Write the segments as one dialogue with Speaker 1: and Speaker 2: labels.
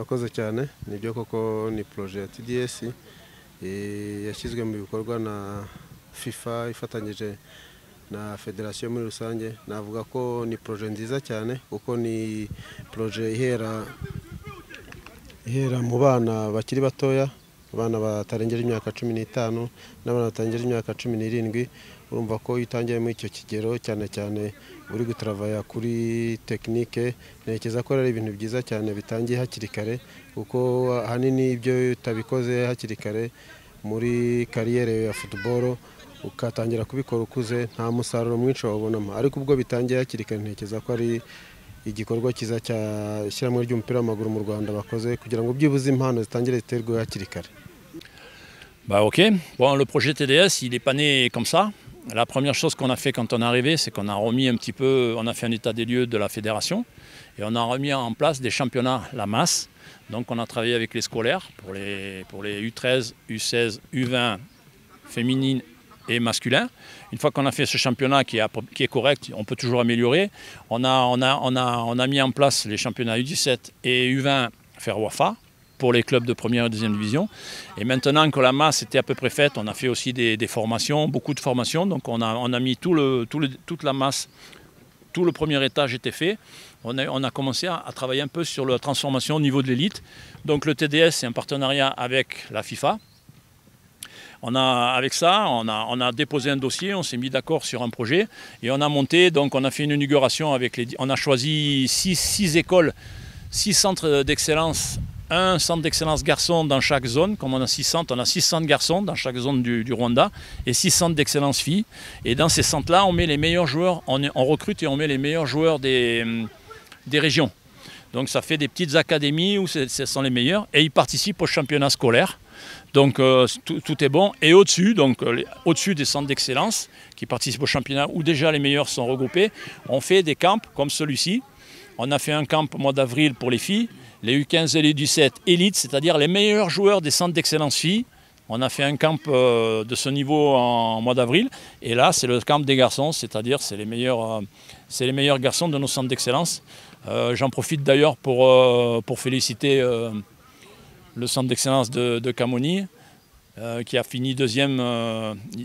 Speaker 1: murakoze cyane nibyo koko ni projet ya TDS yashyizwe mu bikorwa na FIFA ifatanyije na federation muri rusange. Navuga ko ni projet nziza cyane kuko ni projet ihera mu bana bakiri batoya, abana batarengeje imyaka 15 n'abana batarengeje imyaka 17. Urumva ko itangiye muri icyo kigero cyane uri gutravaya kuri technique, nekeza ko ari ibintu byiza cyane bitangiye hakiri kare, kuko hanini ibyo utabikoze hakiri kare muri kariyere ya football ukatangira kubikora ukuze nta musaruro mwinshi wabonamo, ariko ubwo bitangiye hakiri kare nekeza ko ari igikorwa kiza cya shyirahamwe ry'umupira w'amaguru mu Rwanda bakoze kugira ngo byibuze impano zitangire ziterwe hakiri kare.
Speaker 2: Bah ok, bon, le projet TDS il est pas né comme ça. La première chose qu'on a fait quand on est arrivé, c'est qu'on a remis un petit peu, on a fait un état des lieux de la fédération et on a remis en place des championnats, la masse. Donc on a travaillé avec les scolaires pour les U13, U16, U20 féminines et masculins. Une fois qu'on a fait ce championnat qui est correct, on peut toujours améliorer. On a mis en place les championnats U17 et U20 faire WAFA pour les clubs de première et deuxième division. Et maintenant que la masse était à peu près faite, on a fait aussi des formations, beaucoup de formations. Donc on a mis toute la masse, tout le premier étage était fait. On a commencé à travailler un peu sur la transformation au niveau de l'élite. Donc le TDS, c'est un partenariat avec la FIFA. Avec ça, on a déposé un dossier, on s'est mis d'accord sur un projet et on a monté, donc on a fait une inauguration on a choisi 6 écoles, 6 centres d'excellence, un centre d'excellence garçon dans chaque zone. Comme on a 6 centres garçons dans chaque zone du Rwanda et 6 centres d'excellence filles. Et dans ces centres-là, on met les meilleurs joueurs, on recrute et on met les meilleurs joueurs des régions. Donc ça fait des petites académies où ce sont les meilleurs et ils participent au championnat scolaire. Donc tout est bon. Et au-dessus, au-dessus des centres d'excellence qui participent au championnat où déjà les meilleurs sont regroupés, on fait des camps comme celui-ci. On a fait un camp au mois d'avril pour les filles, les U15 et les U17 élites, c'est-à-dire les meilleurs joueurs des centres d'excellence filles. On a fait un camp de ce niveau en mois d'avril. Et là, c'est le camp des garçons, c'est-à-dire c'est les meilleurs garçons de nos centres d'excellence. J'en profite d'ailleurs pour féliciter le centre d'excellence de Kamoni, qui a fini deuxième.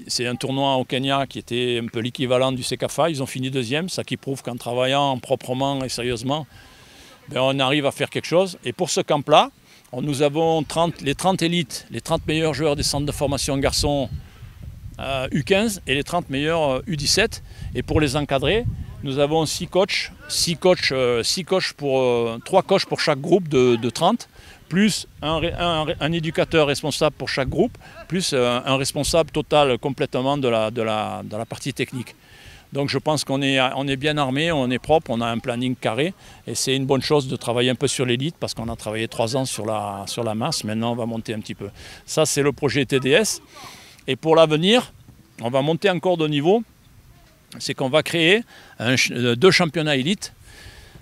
Speaker 2: C'est un tournoi au Kenya qui était un peu l'équivalent du Sekafa. Ils ont fini deuxième, ça qui prouve qu'en travaillant proprement et sérieusement, on arrive à faire quelque chose. Et pour ce camp-là, nous avons les 30 élites, les 30 meilleurs joueurs des centres de formation garçons U15 et les 30 meilleurs U17. Et pour les encadrer, nous avons 3 coachs pour chaque groupe de 30, plus un éducateur responsable pour chaque groupe, plus un responsable total complètement de la partie technique. Donc je pense qu'on est bien armé, on est propre, on a un planning carré et c'est une bonne chose de travailler un peu sur l'élite parce qu'on a travaillé 3 ans sur la masse, maintenant on va monter un petit peu. Ça c'est le projet TDS et pour l'avenir, on va monter encore de niveau, c'est qu'on va créer 2 championnats élites,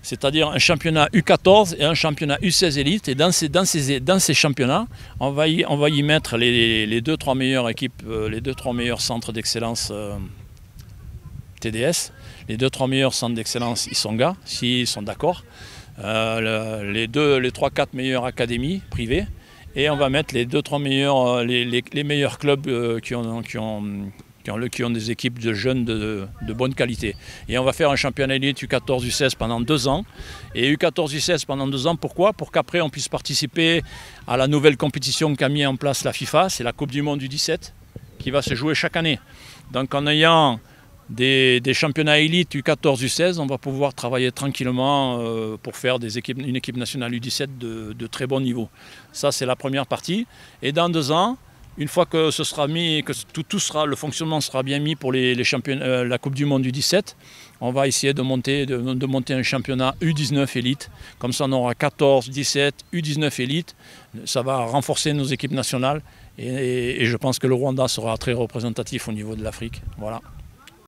Speaker 2: c'est-à-dire un championnat U14 et un championnat U16 élite et dans ces championnats, on va y mettre les 2-3 meilleures équipes, les 2-3 meilleurs centres d'excellence TDS, les 2-3 meilleurs centres d'excellence Isonga, s'ils sont d'accord, les 3-4 meilleures académies privées, et on va mettre les 2-3 meilleurs, les meilleurs clubs qui ont des équipes de jeunes de bonne qualité. Et on va faire un championnat élite U14, U16 pendant 2 ans. Et U14, U16 pendant 2 ans, pourquoi? Pour qu'après on puisse participer à la nouvelle compétition qu'a mis en place la FIFA, c'est la Coupe du Monde U17, qui va se jouer chaque année. Donc en ayant des championnats élites U14, U16, on va pouvoir travailler tranquillement pour faire une équipe nationale U17 de très bon niveau. Ça c'est la première partie. Et dans 2 ans, une fois que ce sera mis, que le fonctionnement sera bien mis pour la Coupe du Monde U17, on va essayer de monter un championnat U19 élite. Comme ça on aura 14, 17, U19 élite. Ça va renforcer nos équipes nationales et je pense que le Rwanda sera très représentatif au niveau de l'Afrique. Voilà.